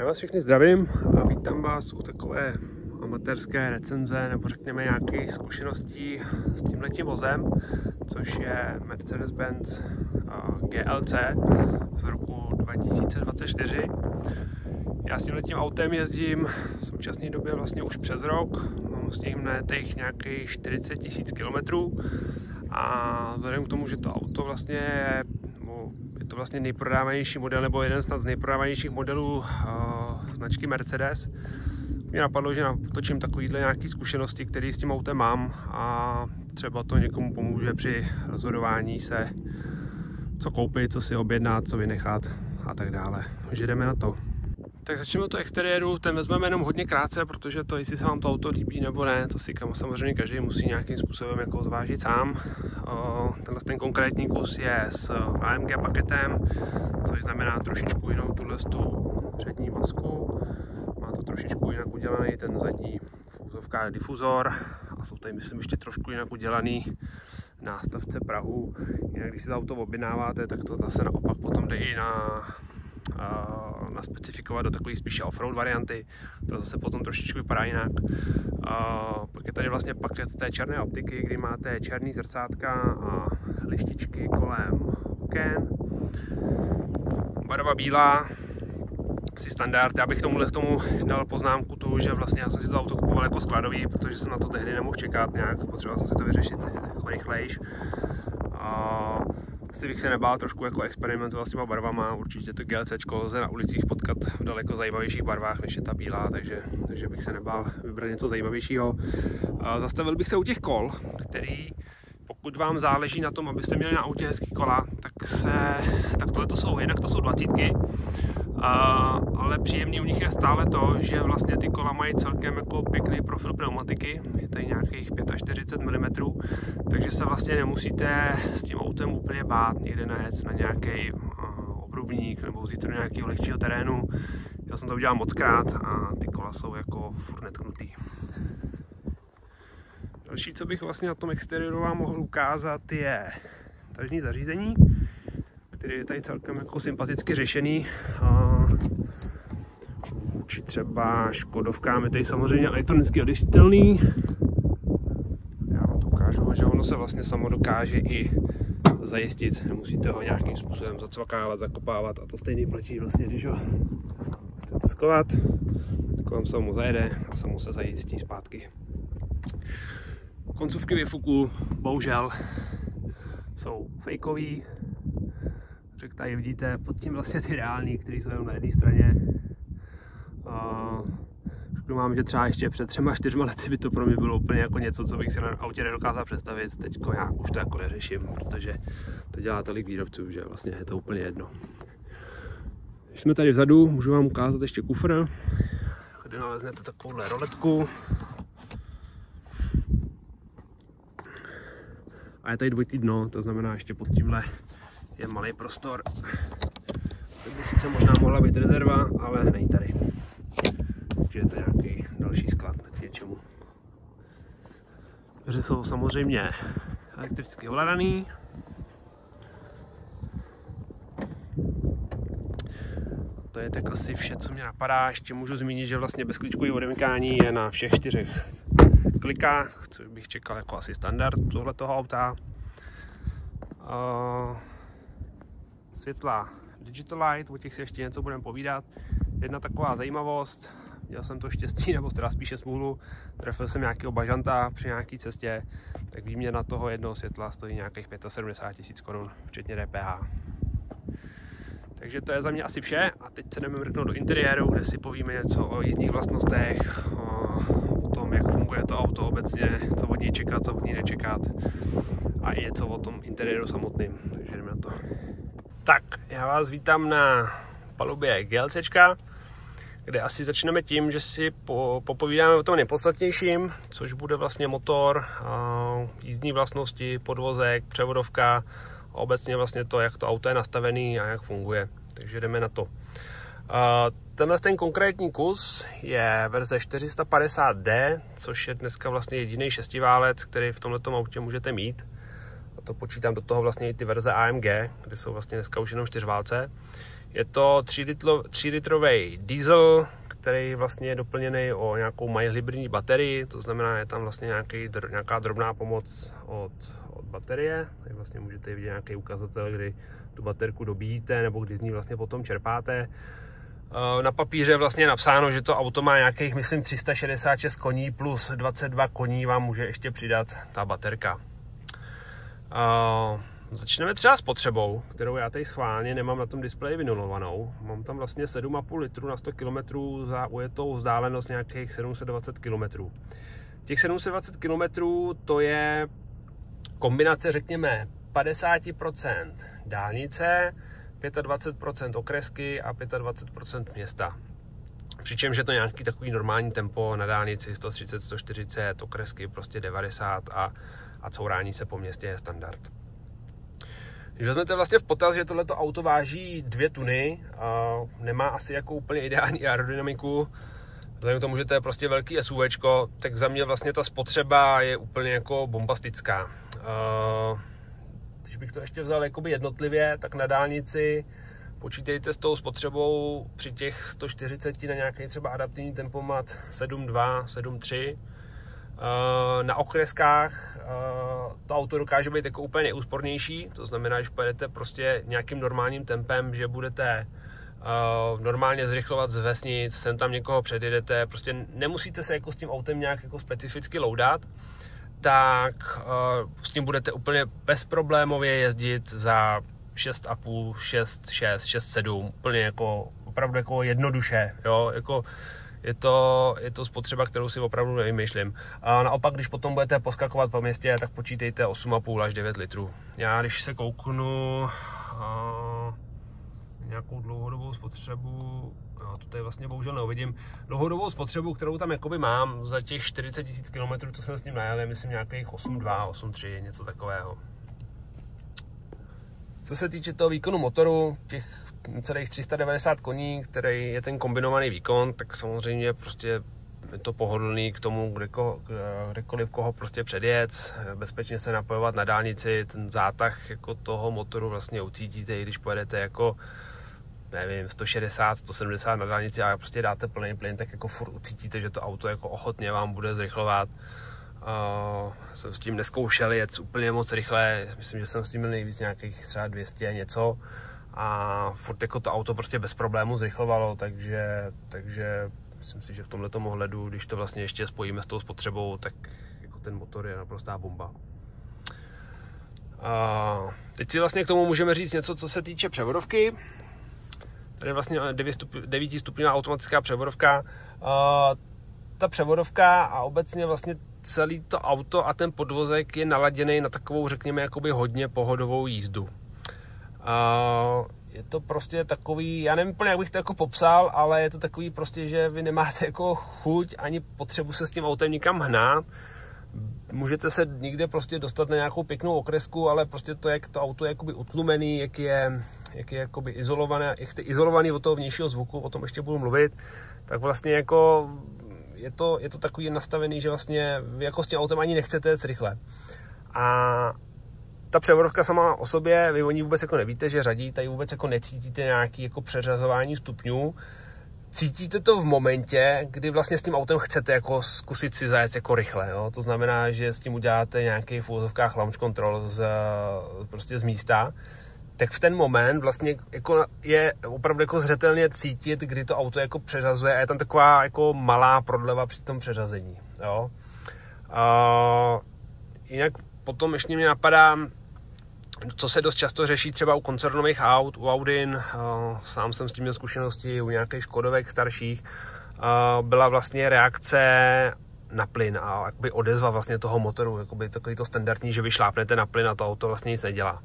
Já vás všechny zdravím a vítám vás u takové amatérské recenze nebo řekněme nějakých zkušeností s tímhletím vozem, což je Mercedes-Benz GLC z roku 2024. Já s tímhletím autem jezdím v současné době vlastně už přes rok, mám s ním najetých nějakých 40 000 kilometrů a vzhledem k tomu, že to auto vlastně je to vlastně nejprodávanější model, nebo jeden z nejprodávanějších modelů značky Mercedes. Mě napadlo, že natočím takovýhle nějaké zkušenosti, které s tím autem mám a třeba to někomu pomůže při rozhodování se, co koupit, co si objednat, co vynechat a tak dále. Takže jdeme na to. Tak začneme od toho exteriéru, ten vezmeme jenom hodně krátce, protože to, jestli se vám to auto líbí nebo ne, to si samozřejmě každý musí nějakým způsobem jako zvážit sám. Ten konkrétní kus je s AMG paketem, což znamená trošičku jinou tu přední masku. Má to trošičku jinak udělaný ten zadní v úzovkách difuzor a jsou tady myslím ještě trošku jinak udělaný nástavce prahu. Jinak když si to auto objednáváte, tak to zase naopak potom jde i naspecifikovat do takové spíše offroad varianty, to zase potom trošičku vypadá jinak. Pak je tady vlastně paket té černé optiky, kdy máte černý zrcátka a lištičky kolem oken. Barva bílá, asi standard. Já bych tomu dal poznámku tu, že vlastně já jsem si to auto kupoval jako skladový, protože jsem na to tehdy nemohl čekat nějak, potřeboval jsem si to vyřešit jako rychlejš. Asi bych se nebál trošku jako experimentovat s těma barvama, určitě to GLCčko lze na ulicích potkat v daleko zajímavějších barvách, než je ta bílá, takže bych se nebál vybrat něco zajímavějšího. Zastavil bych se u těch kol, který, pokud vám záleží na tom, abyste měli na autě hezký kola, tak tohle to jsou, jednak to jsou 20, ale příjemný u nich je stále to, že vlastně ty kola mají celkem jako pěkný profil pneumatiky, je tady nějakých 45 mm, takže se vlastně nemusíte s tím autem úplně bát někde najet na nějaký obrubník nebo vzít do nějakého lehčího terénu. Já jsem to udělal mockrát a ty kola jsou jako furt netknutý. Další, co bych vlastně na tom exteriéru vám mohl ukázat, je tažní zařízení, který je tady celkem jako sympaticky řešený. Či třeba Škodovkám je tady samozřejmě elektronicky odešitelný. Já vám to ukážu, že ono se vlastně samo dokáže i zajistit. Nemusíte ho nějakým způsobem zacvakávat, zakopávat a to stejný platí vlastně, když ho chcete skovat, tak vám samo zajede a samo se zajistí zpátky. Koncovky výfuku bohužel jsou fejkový. Jak tady vidíte, pod tím vlastně ty reální, které jsou jenom na jedné straně. Řeknu vám, že třeba ještě před 3-4 lety by to pro mě bylo úplně jako něco, co bych si na autě nedokázal představit. Teď já už to jako neřeším, protože to dělá tolik výrobců, že vlastně je to úplně jedno. Když jsme tady vzadu, můžu vám ukázat ještě kufr, kde naleznete takovouhle roletku. A je tady dvojitý dno, to znamená ještě pod tímhle je malý prostor. To by sice možná mohla být rezerva, ale není tady. Takže je to nějaký další sklad k něčemu. Dveře jsou samozřejmě elektricky ovládaný. To je tak asi vše, co mě napadá. Ještě můžu zmínit, že vlastně bezklíčkový odemykání je na všech 4 klikách, což bych čekal jako asi standard tohletoho auta. Světla Digital Light, o těch si ještě něco budeme povídat. Jedna taková zajímavost, měl jsem to štěstí, nebo teda spíše smůlu, trefil jsem nějakého bažanta při nějaké cestě, tak výměna toho jednoho světla stojí nějakých 75 000 korun, včetně DPH. Takže to je za mě asi vše a teď se jdeme mrknout do interiéru, kde si povíme něco o jízdních vlastnostech, o tom, jak funguje to auto obecně, co od něj čekat, co od něj nečekat a i něco o tom interiéru samotným, takže jdeme na to. Tak, já vás vítám na palubě GLCčka, kde asi začneme tím, že si popovídáme o tom nejpodstatnějším, což bude vlastně motor, jízdní vlastnosti, podvozek, převodovka a obecně vlastně to, jak to auto je nastavený a jak funguje. Takže jdeme na to. Tenhle ten konkrétní kus je verze 450D, což je dneska vlastně jediný šestiválec, který v tomto autě můžete mít. A to počítám do toho vlastně i ty verze AMG, kde jsou vlastně dneska už jenom 4válce. Je to 3 litrový diesel, který vlastně je doplněný o nějakou mild hybridní baterii, to znamená, je tam vlastně nějaká drobná pomoc od baterie. Tady vlastně můžete vidět nějaký ukazatel, kdy tu baterku dobíjíte nebo kdy z ní vlastně potom čerpáte. Na papíře je vlastně napsáno, že to auto má nějakých, myslím, 366 koní plus 22 koní vám může ještě přidat ta baterka. Začneme třeba s spotřebou, kterou já tady schválně nemám na tom displeji vynulovanou. Mám tam vlastně 7,5 litru na 100 km za ujetou vzdálenost nějakých 720 km. Těch 720 km to je kombinace, řekněme, 50% dálnice, 25% okresky a 25% města. Přičemž je to nějaký takový normální tempo na dálnici 130, 140, okresky prostě 90 a courání se po městě je standard. Když vezmete vlastně v potaz, že tohleto auto váží 2 tuny a nemá asi jako úplně ideální aerodynamiku, vzhledem k tomu, že to je prostě velký SUVčko, tak za mě vlastně ta spotřeba je úplně jako bombastická. Když bych to ještě vzal jakoby jednotlivě, tak na dálnici počítejte s tou spotřebou při těch 140 na nějaký třeba adaptivní tempomat 7.2, 7.3. Na okreskách to auto dokáže být jako úplně nejúspornější, to znamená, že pojedete prostě nějakým normálním tempem, že budete normálně zrychlovat z vesnic, sem tam někoho předjedete, prostě nemusíte se jako s tím autem nějak jako specificky loudat, tak s tím budete úplně bezproblémově jezdit za 6,5, 6, 6, 6, 7, úplně jako opravdu jako jednoduše, jo, jako je to spotřeba, kterou si opravdu nevymýšlím. A naopak, když potom budete poskakovat po městě, tak počítejte 8,5 až 9 litrů. Já když se kouknu nějakou dlouhodobou spotřebu, to tady vlastně bohužel neuvidím, dlouhodobou spotřebu, kterou tam jakoby mám za těch 40 000 km, co jsem s ním najel, je myslím nějakých 8,2, 8,3, něco takového. Co se týče toho výkonu motoru, těch celých 390 koní, který je ten kombinovaný výkon, tak samozřejmě prostě je to pohodlný k tomu, kdekoliv koho prostě předjet, bezpečně se napojovat na dálnici, ten zátah jako toho motoru vlastně ucítíte, i když pojedete jako nevím, 160, 170 na dálnici a prostě dáte plný plyn, tak jako furt ucítíte, že to auto jako ochotně vám bude zrychlovat. Jsem s tím neskoušel jet úplně moc rychle, myslím, že jsem s tím měl nejvíc nějakých třeba 200 něco a furt jako to auto prostě bez problému zrychlovalo, takže myslím si, že v tomhletom ohledu, když to vlastně ještě spojíme s tou spotřebou, tak jako ten motor je naprostá bomba. Teď si vlastně k tomu můžeme říct něco, co se týče převodovky. Tady je vlastně 9stupňová automatická převodovka. Ta převodovka a obecně vlastně celý to auto a ten podvozek je naladěný na takovou, řekněme, jakoby hodně pohodovou jízdu. Je to prostě takový, já nevím úplně, jak bych to jako popsal, ale je to takový prostě, že vy nemáte jako chuť ani potřebu se s tím autem nikam hnát. Můžete se někde prostě dostat na nějakou pěknou okresku, ale prostě to, jak to auto je jakoby utlumený, jak je jakoby izolované, jak jste izolovaný od toho vnějšího zvuku, o tom ještě budu mluvit, tak vlastně jako je to takový nastavený, že vlastně vy jako s tím autem ani nechcete jet rychle. A ta převodovka sama o sobě, vy o ní vůbec jako nevíte, že řadí, tady vůbec jako necítíte nějaký jako přeřazování stupňů. Cítíte to v momentě, kdy vlastně s tím autem chcete jako zkusit si zajet jako rychle. Jo? To znamená, že s tím uděláte nějaký v úvozovkách launch control prostě z místa. Tak v ten moment vlastně jako je opravdu jako zřetelně cítit, kdy to auto jako přeřazuje a je tam taková jako malá prodleva při tom přeřazení. Jo? Jinak potom ještě mě napadá, co se dost často řeší třeba u koncernových aut, u Audin, sám jsem s tím měl zkušenosti, u nějakých Škodovek starších, byla vlastně reakce na plyn a jakoby odezva vlastně toho motoru, jakoby takový to standardní, že vy šlápnete na plyn a to auto vlastně nic nedělá.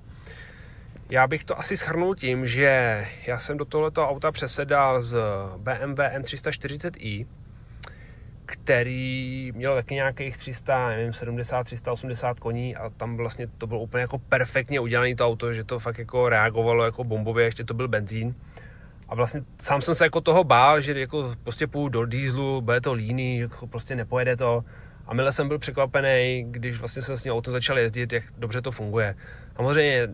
Já bych to asi shrnul tím, že já jsem do tohoto auta přesedal z BMW M340i, který měl taky nějakých 380 koní a tam vlastně to bylo úplně jako perfektně udělané to auto, že to fakt jako reagovalo jako bombově, ještě to byl benzín. A vlastně sám jsem se jako toho bál, že jako prostě půjdu do dieselu, bude to líný, jako prostě nepojede to. A mile jsem byl překvapený, když vlastně jsem s tím autem začal jezdit, jak dobře to funguje. Samozřejmě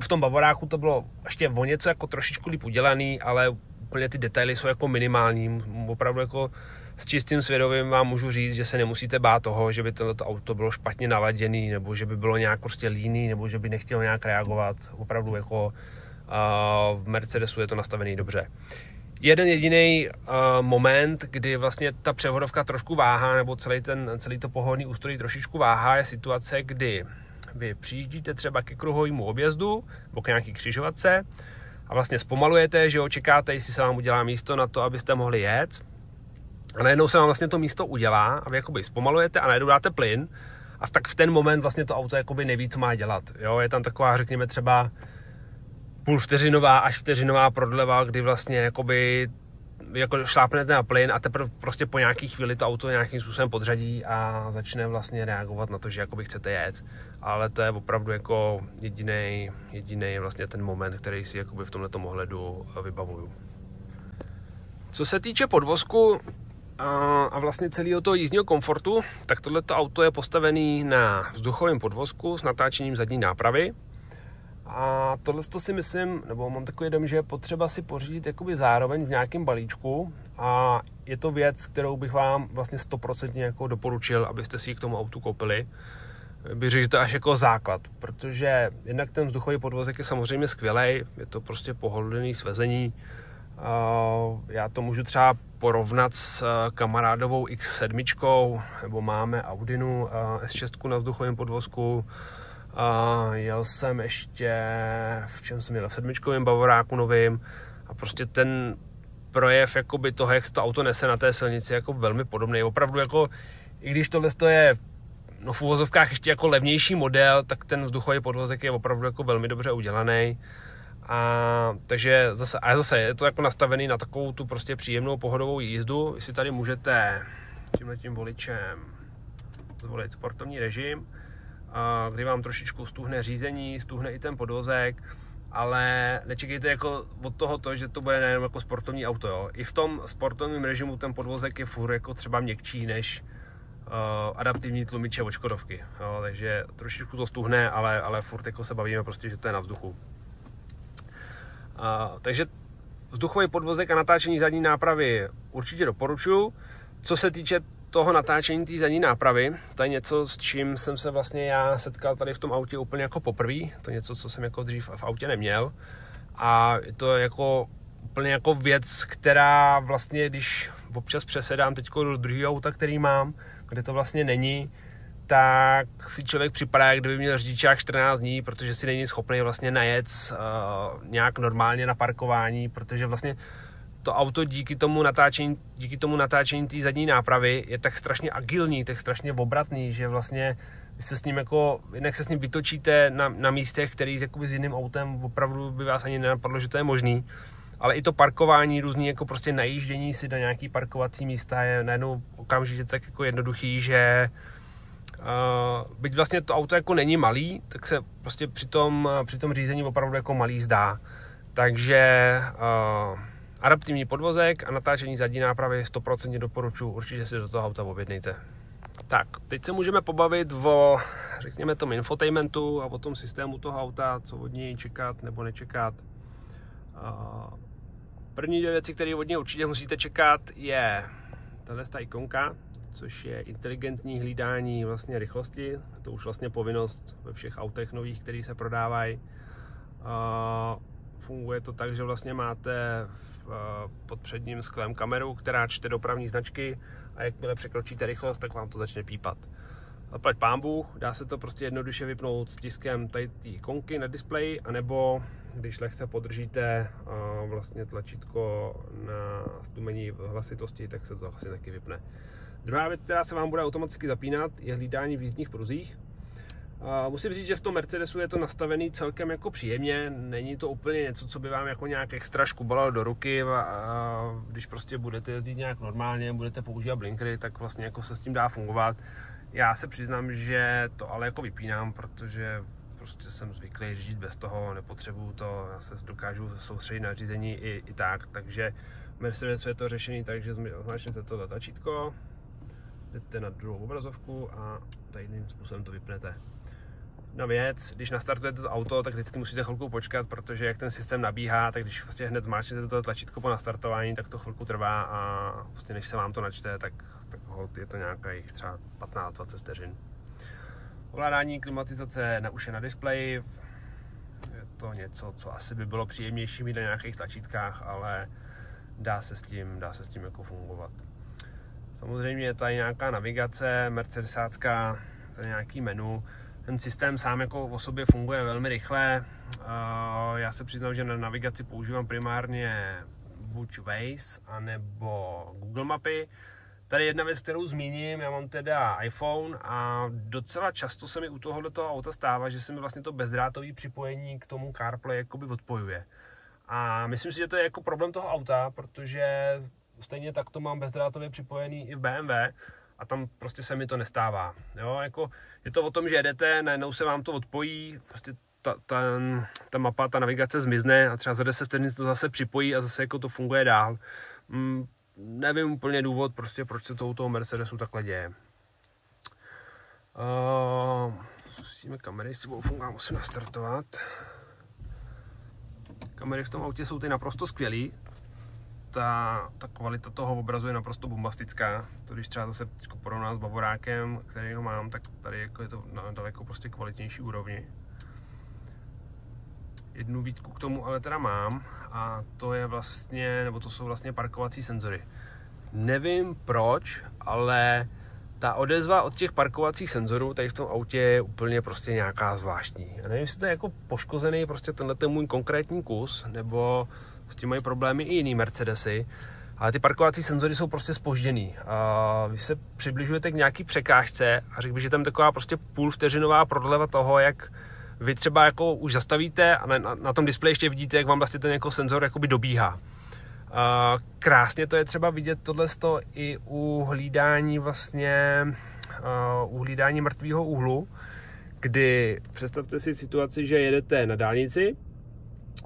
v tom Bavoráku to bylo ještě o něco jako trošičku líp udělaný, ale úplně ty detaily jsou jako minimální. Opravdu jako s čistým svědomím vám můžu říct, že se nemusíte bát toho, že by tohleto auto bylo špatně naladěný, nebo že by bylo nějak prostě líný, nebo že by nechtělo nějak reagovat. Opravdu jako v Mercedesu je to nastavený dobře. Jeden jediný moment, kdy vlastně ta převodovka trošku váhá, nebo celý to pohonný ústrojí trošičku váhá, je situace, kdy vy přijíždíte třeba ke kruhovému objezdu nebo k nějaký křižovatce a vlastně zpomalujete, že očekáte, jestli se vám udělá místo na to, abyste mohli jet. A najednou se vám vlastně to místo udělá a vy jakoby zpomalujete a najednou dáte plyn a tak v ten moment vlastně to auto jakoby neví, co má dělat. Jo? Je tam taková, řekněme třeba půlvteřinová až vteřinová prodleva, kdy vlastně jakoby jako šlápnete na plyn a teprve prostě po nějaký chvíli to auto nějakým způsobem podřadí a začne vlastně reagovat na to, že jakoby chcete jet. Ale to je opravdu jako jediný vlastně ten moment, který si jakoby v tomhletom ohledu vybavuju. Co se týče podvozku a vlastně celého toho jízdního komfortu, tak tohleto auto je postavený na vzduchovém podvozku s natáčením zadní nápravy. A tohle si myslím, nebo mám takový dom, že je potřeba si pořídit jakoby zároveň v nějakém balíčku a je to věc, kterou bych vám vlastně 100% jako doporučil, abyste si ji k tomu autu koupili. Bych řekl, že to až jako základ, protože jednak ten vzduchový podvozek je samozřejmě skvělej, je to prostě pohodlný svezení. Já to můžu třeba porovnat s kamarádovou X7, nebo máme Audinu S6 na vzduchovém podvozku. Jel jsem ještě, v čem jsem jel, v 7 Bavoráku novým a prostě ten projev jakoby toho, jak se to auto nese na té silnici, jako velmi podobný. Opravdu jako, i když tohle je no, v uvozovkách ještě jako levnější model, tak ten vzduchový podvozek je opravdu jako velmi dobře udělaný. Takže zase je to jako nastavený na takovou tu prostě příjemnou pohodovou jízdu. Vy si tady můžete tímhletím voličem zvolit sportovní režim, kdy vám trošičku stuhne řízení, stuhne i ten podvozek, ale nečekejte jako od toho, že to bude nejen jako sportovní auto. Jo. I v tom sportovním režimu ten podvozek je furt jako třeba měkčí než adaptivní tlumiče od Škodovky. Jo. Takže trošičku to stuhne, ale furt jako se bavíme prostě, že to je na vzduchu. Takže vzduchový podvozek a natáčení zadní nápravy určitě doporučuji. Co se týče toho natáčení té zadní nápravy, to je něco, s čím jsem se vlastně já setkal tady v tom autě úplně jako poprvé. To je něco, co jsem jako dřív v autě neměl. A je to jako úplně jako věc, která vlastně, když občas přesedám teď do druhého auta, který mám, kde to vlastně není, tak si člověk připadá, jak kdyby měl řidičák 14 dní, protože si není schopný vlastně najet nějak normálně na parkování, protože vlastně to auto díky tomu natáčení té zadní nápravy je tak strašně agilní, tak strašně obratný, že vlastně vy se s ním jako, jinak se s ním vytočíte na místech, který jakoby s jiným autem opravdu by vás ani nenapadlo, že to je možný. Ale i to parkování, různý jako prostě najíždění si do nějaký parkovací místa je najednou okamžitě tak jako jednoduchý, že byť vlastně to auto jako není malý, tak se prostě při tom řízení opravdu jako malý zdá. Takže adaptivní podvozek a natáčení zadní nápravy 100% doporučuji, určitě si do toho auta objednejte. Tak, teď se můžeme pobavit o, řekněme, tom infotainmentu a o tom systému toho auta, co od něj čekat nebo nečekat. První dvě věci, které od něj určitě musíte čekat, je tato ikonka, což je inteligentní hlídání vlastně rychlosti. To už vlastně povinnost ve všech autech nových, které se prodávají. Funguje to tak, že vlastně máte pod předním sklem kameru, která čte dopravní značky a jakmile překročíte rychlost, tak vám to začne pípat. Zaplať pánbůh, dá se to prostě jednoduše vypnout stiskem tady té ikonky na displeji, anebo když lehce podržíte vlastně tlačítko na stlumení hlasitosti, tak se to asi taky vypne. Druhá věc, která se vám bude automaticky zapínat, je hlídání v jízdních pruzích. Musím říct, že v tom Mercedesu je to nastavený celkem jako příjemně, není to úplně něco, co by vám jako nějak extra škubalo do ruky, když prostě budete jezdit nějak normálně, budete používat blinkery, tak vlastně jako se s tím dá fungovat. Já se přiznám, že to ale jako vypínám, protože prostě jsem zvyklý řídit bez toho, nepotřebuju to, já se dokážu soustředit na řízení i tak, takže v Mercedesu je to řešený tak, že označíte to tlačítko, jdete na druhou obrazovku a tajným způsobem to vypnete. Jedna věc, když nastartujete to auto, tak vždycky musíte chvilku počkat, protože jak ten systém nabíhá, tak když vlastně hned zmáčknete to tlačítko po nastartování, tak to chvilku trvá a vlastně než se vám to načte, tak je to nějakých třeba 15-20 vteřin. Ovládání klimatizace už je na displeji. Je to něco, co asi by bylo příjemnější mít na nějakých tlačítkách, ale dá se s tím jako fungovat. Samozřejmě je tady nějaká navigace, mercedesácká, tady nějaký menu. Ten systém sám jako o sobě funguje velmi rychle. Já se přiznám, že na navigaci používám primárně buď Waze, anebo Google mapy. Tady jedna věc, kterou zmíním, já mám teda iPhone a docela často se mi u tohoto auta stává, že se mi vlastně to bezdrátové připojení k tomu CarPlay jakoby odpojuje. A myslím si, že to je jako problém toho auta, protože stejně tak to mám bezdrátově připojený i v BMW a tam prostě se mi to nestává. Jo, jako je to o tom, že jedete, najednou se vám to odpojí, prostě ta mapa, ta navigace zmizne a třeba za 10 vteřin to zase připojí a zase jako to funguje dál. Nevím úplně důvod, prostě proč se to u toho Mercedesu takhle děje. Zkusíme kamery, jestli budou fungovat, musím nastartovat. Kamery v tom autě jsou ty naprosto skvělý. Ta kvalita toho obrazu je naprosto bombastická. To když třeba zase porovnám s Bavorákem, který ho mám, tak tady jako je to na daleko prostě kvalitnější úrovni. Jednu výtku k tomu ale teda mám a to je vlastně, nebo to jsou vlastně parkovací senzory. Nevím proč, ale ta odezva od těch parkovacích senzorů tady v tom autě je úplně prostě nějaká zvláštní. Já nevím, jestli to je jako poškozený prostě tenhle můj konkrétní kus, nebo s tím mají problémy i jiný Mercedesy, ale ty parkovací senzory jsou prostě zpožděný. Vy se přibližujete k nějaký překážce a řekl bych, že tam taková prostě půlvteřinová prodleva toho, jak vy třeba jako už zastavíte a na tom displeji ještě vidíte, jak vám vlastně ten jako senzor jakoby dobíhá. Krásně to je třeba vidět tohleto i u hlídání vlastně, u hlídání mrtvého úhlu, kdy představte si situaci, že jedete na dálnici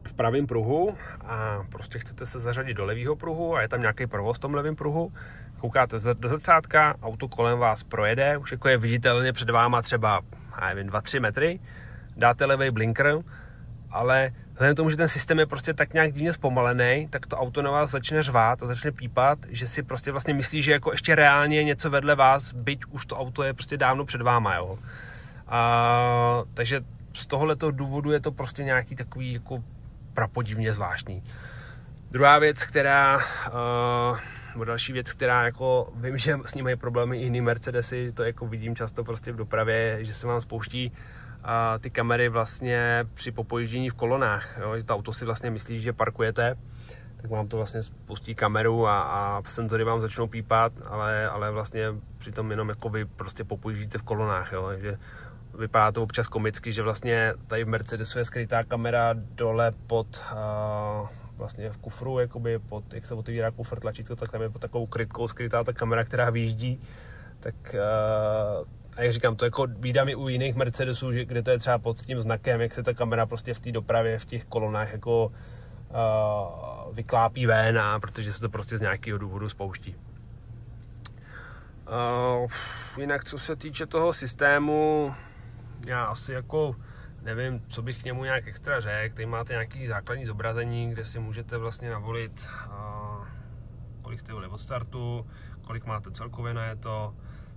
v pravém pruhu a prostě chcete se zařadit do levého pruhu a je tam nějaký provoz v tom levém pruhu, koukáte do zrcátka, auto kolem vás projede, už jako je viditelně před váma třeba, nevím, 2-3 metry, dáte levý blinker, ale vzhledem k tomu, že ten systém je prostě tak nějak divně zpomalený, tak to auto na vás začne řvát a začne pípat, že si prostě vlastně myslí, že jako ještě reálně je něco vedle vás, byť už to auto je prostě dávno před váma, jo. Takže z tohoto důvodu je to prostě nějaký takový jako prapodivně zvláštní. Druhá věc, další věc, která jako vím, že s ní mají problémy i jiný Mercedesy, to jako vidím často prostě v dopravě, že se vám spouští ty kamery vlastně při popojíždění v kolonách, jo? Že to auto si vlastně myslí, že parkujete, tak vám to vlastně spustí kameru a senzory vám začnou pípat, ale vlastně přitom jenom jako vy prostě popojíždíte v kolonách, jo? Takže vypadá to občas komicky, že vlastně tady v Mercedesu je skrytá kamera dole pod vlastně v kufru, jakoby pod, jak se otevírá kufr, tlačítko, tak tam je pod takovou krytkou skrytá ta kamera, která vyjíždí, tak a jak říkám, to jako vídám i u jiných Mercedesů, kde to je třeba pod tím znakem, jak se ta kamera prostě v té dopravě, v těch kolonách jako vyklápí ven, protože se to prostě z nějakého důvodu spouští. Jinak co se týče toho systému, já asi jako nevím, co bych k němu nějak extra řekl. Tady máte nějaký základní zobrazení, kde si můžete vlastně navolit, kolik jste jeli od startu, kolik máte celkově najeto.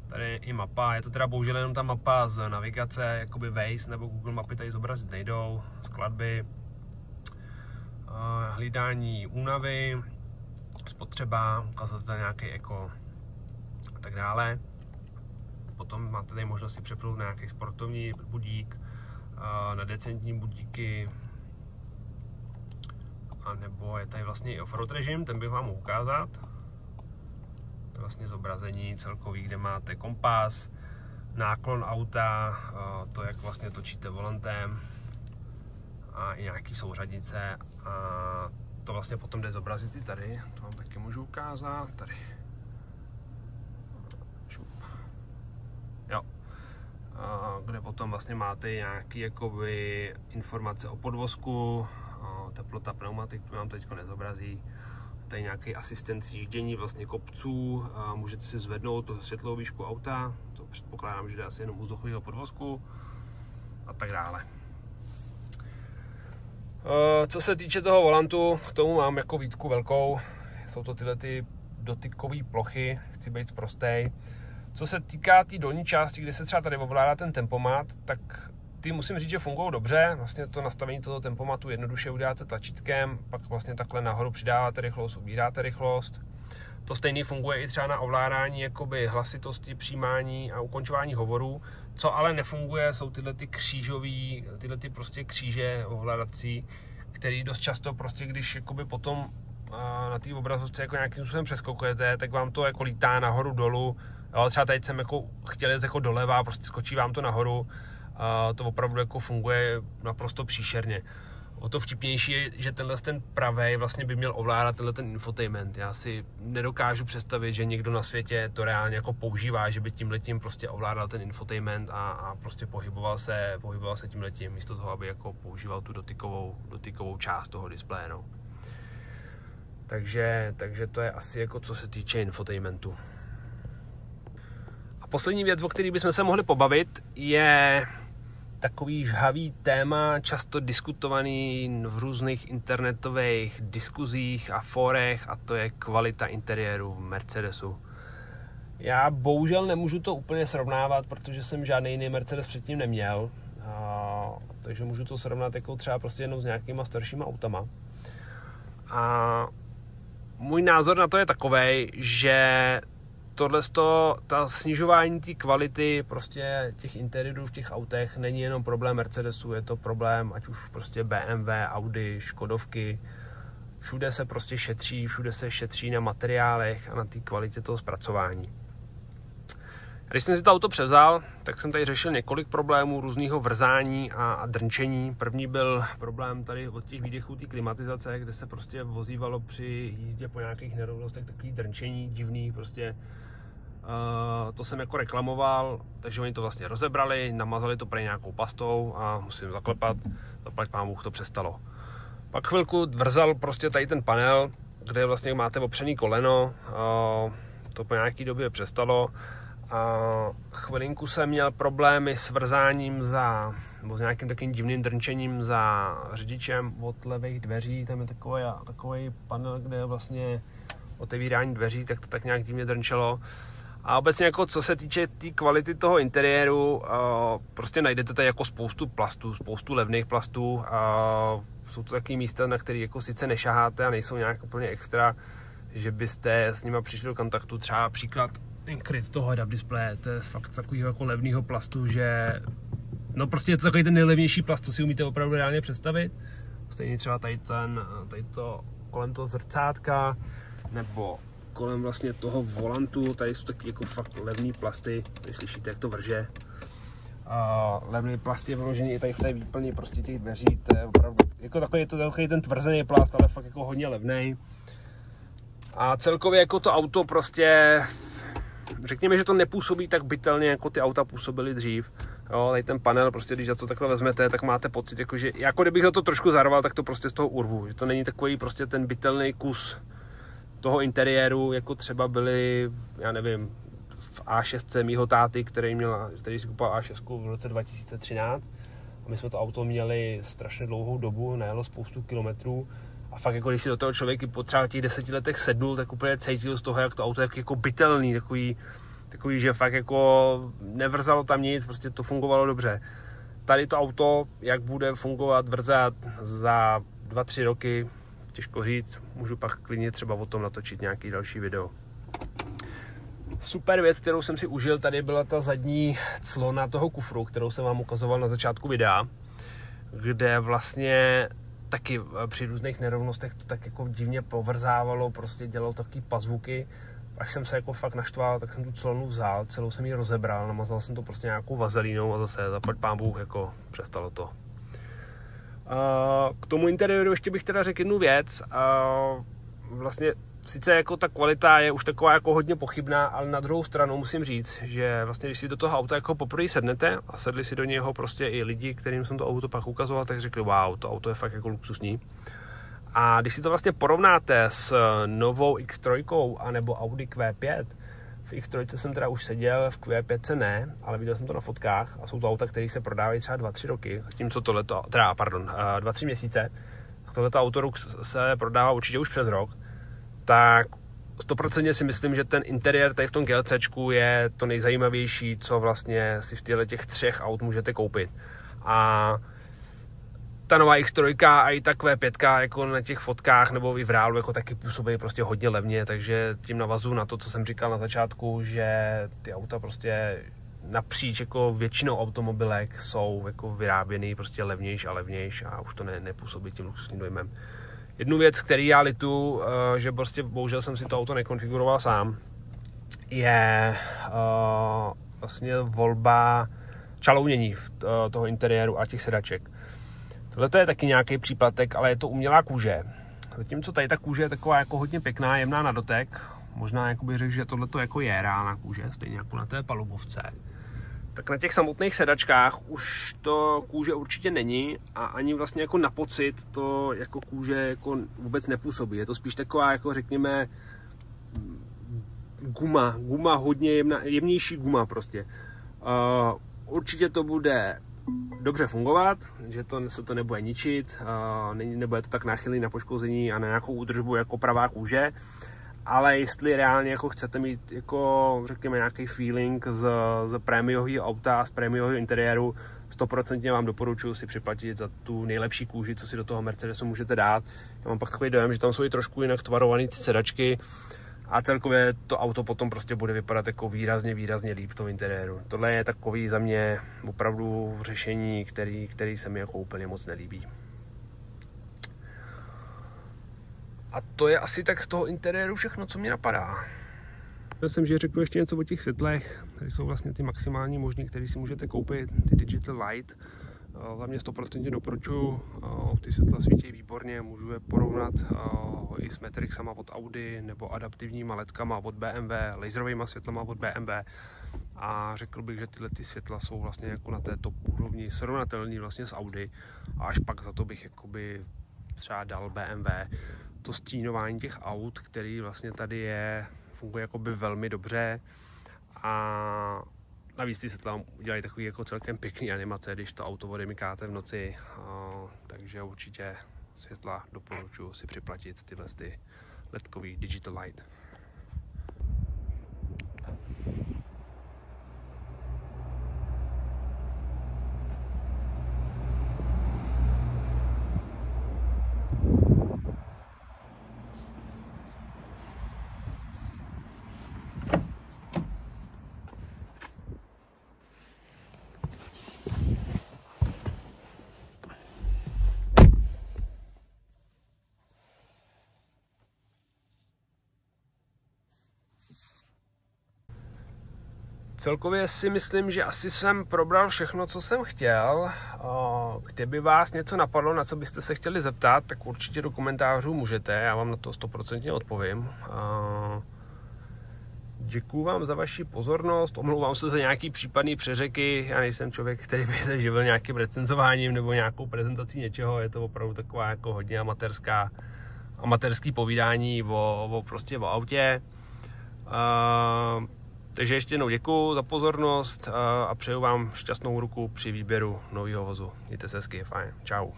Tady je i mapa, je to teda bohužel jenom ta mapa z navigace, jakoby Waze nebo Google mapy tady zobrazit nejdou, skladby, hlídání únavy, spotřeba, ukazatel nějaký eko a tak dále. Potom máte tady možnost si přepnout na nějaký sportovní budík, na decentní budíky, a nebo je tady vlastně i offroad režim, ten bych vám mohl ukázat. To je vlastně zobrazení celkový, kde máte kompas, náklon auta, to jak vlastně točíte volantem a i nějaký souřadnice, a to vlastně potom jde zobrazit i tady, to vám taky můžu ukázat, tady. Jo. Kde potom vlastně máte nějaké jakoby informace o podvozku, teplota pneumatik, to vám teď nezobrazí. Tady nějaký asistent sjíždění vlastně kopců, můžete si zvednout tu světlou výšku auta, to předpokládám, že jde asi jenom u vzduchového podvozku. a tak dále. Co se týče toho volantu, k tomu mám jako výtku velkou. Jsou to tyhle ty dotykové plochy, chci být sprostej. Co se týká té dolní části, kde se třeba tady ovládá ten tempomat, tak ty musím říct, že fungují dobře. Vlastně to nastavení toho tempomatu jednoduše uděláte tlačítkem, pak vlastně takhle nahoru přidáváte rychlost, ubíráte rychlost. To stejný funguje i třeba na ovládání jakoby hlasitosti, přijímání a ukončování hovorů. Co ale nefunguje, jsou tyhle ty křížový, tyhle ty prostě kříže ovládací, který dost často prostě, když jakoby potom na té obrazovce jako nějakým způsobem přeskokujete, tak vám to jako lítá nahoru dolů. Jo, třeba teď jsem jako chtěl jít jako doleva, prostě skočí vám to nahoru. To opravdu jako funguje naprosto příšerně. O to vtipnější je, že ten pravej vlastně by měl ovládat ten infotainment. Já si nedokážu představit, že někdo na světě to reálně jako používá, že by tímhletím prostě ovládal ten infotainment a prostě pohyboval se tímhletím, místo toho, aby jako používal tu dotykovou část toho displeje. No. Takže to je asi jako co se týče infotainmentu. A poslední věc, o které bychom se mohli pobavit, je takový žhavý téma, často diskutovaný v různých internetových diskuzích a fórech, a to je kvalita interiéru v Mercedesu. Já bohužel nemůžu to úplně srovnávat, protože jsem žádný jiný Mercedes předtím neměl, takže můžu to srovnat jako třeba prostě jenom s nějakýma staršíma autama. A můj názor na to je takovej, že ta snižování té kvality prostě těch interiérů v těch autech není jenom problém Mercedesu, je to problém ať už prostě BMW, Audi, Škodovky. Všude se prostě šetří na materiálech a na té kvalitě toho zpracování. Když jsem si to auto převzal, tak jsem tady řešil několik problémů různého vrzání a drnčení. První byl problém tady od těch výdechů té klimatizace, kde se prostě vozívalo při jízdě po nějakých nerovnostech takový drnčení divný, prostě to jsem jako reklamoval, takže oni to vlastně rozebrali, namazali to prý nějakou pastou a musím zaklepat, zaplať pán Bůh, to přestalo. Pak chvilku vrzal prostě tady ten panel, kde vlastně máte opřený koleno, to po nějaký době přestalo. A chvilinku jsem měl problémy s vrzáním nebo s nějakým takovým divným drnčením za řidičem od levých dveří. Tam je takový panel, kde je vlastně otevírání dveří, tak to tak nějak divně drnčelo. A obecně jako co se týče té kvality toho interiéru, prostě najdete tady jako spoustu plastů, spoustu levných plastů. Jsou to takové místa, na které jako sice nešaháte a nejsou nějak úplně extra, že byste s nima přišli do kontaktu. Třeba příklad, ten kryt toho head-up displeje, to je fakt takového jako levného plastu, že no prostě je to takový ten nejlevnější plast, co si umíte opravdu reálně představit. Stejně třeba tady to kolem toho zrcátka, nebo kolem vlastně toho volantu, tady jsou taky jako fakt levný plasty, tady slyšíte, jak to vrže. Levný plast je vyložený i tady v té výplni prostě těch dveří, to je opravdu jako takový ten tvrzený plast, ale fakt jako hodně levnej. A celkově jako to auto prostě, řekněme, že to nepůsobí tak bytelně, jako ty auta působily dřív. Jo, tady ten panel, prostě když za to takhle vezmete, tak máte pocit, že jako kdybych to trošku zarval, tak to prostě z toho urvu. Že to není takový prostě ten bytelný kus toho interiéru, jako třeba byly, já nevím, v A6 mýho táty, který si kupoval A6 v roce 2013. A my jsme to auto měli strašně dlouhou dobu, najelo spoustu kilometrů. A fakt jako když si do toho člověk po třeba těch 10 letech sednul, tak úplně cítil z toho, jak to auto je jako bytelný, takový, že fakt jako nevrzalo tam nic, prostě to fungovalo dobře. Tady to auto, jak bude fungovat, vrzat za 2-3 roky, těžko říct, můžu pak klidně třeba o tom natočit nějaký další video. Super věc, kterou jsem si užil, tady byla ta zadní clona toho kufru, kterou jsem vám ukazoval na začátku videa, kde vlastně taky při různých nerovnostech to tak jako divně povrzávalo, prostě dělalo takový pazvuky. Až jsem se jako fakt naštval, tak jsem tu clonu vzal, celou jsem ji rozebral, namazal jsem to prostě nějakou vazelínou a zase zaplať pán Bůh, jako přestalo to. K tomu interiéru ještě bych teda řekl jednu věc. Vlastně sice jako ta kvalita je už taková jako hodně pochybná, ale na druhou stranu musím říct, že vlastně když si do toho auta jako poprvé sednete a sedli si do něho prostě i lidi, kterým jsem to auto pak ukazoval, tak řekli, wow, to auto je fakt jako luxusní. A když si to vlastně porovnáte s novou X3 anebo Audi Q5, V X3 jsem teda už seděl, v Q5 ne, ale viděl jsem to na fotkách a jsou to auta, které se prodávají třeba 2-3 roky, zatímco tohleto, teda pardon, 2-3 měsíce, tohleto auto se prodává určitě už přes rok, tak 100% si myslím, že ten interiér tady v tom GLCčku je to nejzajímavější, co vlastně si v těch 3 aut můžete koupit. A ta nová X3 a i ta Q5 jako na těch fotkách nebo i v reálu jako taky působí prostě hodně levně, takže tím navazuju na to, co jsem říkal na začátku, že ty auta prostě napříč jako většinou automobilek jsou jako vyráběný prostě levnější a už to nepůsobí tím luxusním dojmem. Jednu věc, který já litu, že prostě bohužel jsem si to auto nekonfiguroval sám, je vlastně volba čalounění toho interiéru a těch sedaček. Tohle je taky nějaký příplatek, ale je to umělá kůže. Zatímco tady ta kůže je taková jako hodně pěkná, jemná na dotek. Možná jako bych řekl, že tohle jako je reálná kůže, stejně jako na té palubovce. Tak na těch samotných sedačkách už to kůže určitě není a ani vlastně jako na pocit to jako kůže jako vůbec nepůsobí. Je to spíš taková jako řekněme guma hodně jemnější guma prostě. Určitě to bude dobře fungovat, že se to nebude ničit, nebude to tak náchylný na poškození a na nějakou údržbu jako pravá kůže, ale jestli reálně jako chcete mít jako řekněme nějaký feeling z prémiového auta, z prémiového interiéru, 100% vám doporučuji si připlatit za tu nejlepší kůži, co si do toho Mercedesu můžete dát. Já mám pak takový dojem, že tam jsou i trošku jinak tvarované sedačky a celkově to auto potom prostě bude vypadat jako výrazně líp v tom interiéru. Tohle je takový za mě opravdu řešení, který se mi jako úplně moc nelíbí. A to je asi tak z toho interiéru všechno, co mě napadá. Já jsem, že řeknu ještě něco o těch světlech, které jsou vlastně ty maximální možný, které si můžete koupit, ty Digital Light. Za mě 100% doporučuji, ty světla svítí výborně, můžu je porovnat i s Matrixama od Audi nebo adaptivníma ledkama od BMW, laserovými světlama od BMW a řekl bych, že tyhle ty světla jsou vlastně jako na té top úrovni srovnatelný vlastně s Audi a až pak za to bych jakoby třeba dal BMW. To stínování těch aut, který vlastně tady je, funguje jakoby velmi dobře a navíc ty světla udělají takový jako celkem pěkný animace, když to auto odemykáte v noci, takže určitě světla doporučuji si připlatit tyhle ledkový Digital Light. Celkově si myslím, že asi jsem probral všechno, co jsem chtěl. Kdyby vás něco napadlo, na co byste se chtěli zeptat, tak určitě do komentářů můžete, já vám na to 100% odpovím. Děkuju vám za vaši pozornost, omlouvám se za nějaký případný přeřeky, já nejsem člověk, který by se živil nějakým recenzováním nebo nějakou prezentací něčeho, je to opravdu taková jako hodně amatérský povídání prostě o autě. Takže ještě jednou děkuju za pozornost a přeju vám šťastnou ruku při výběru nového vozu. Mějte se hezky, fajn. Čau.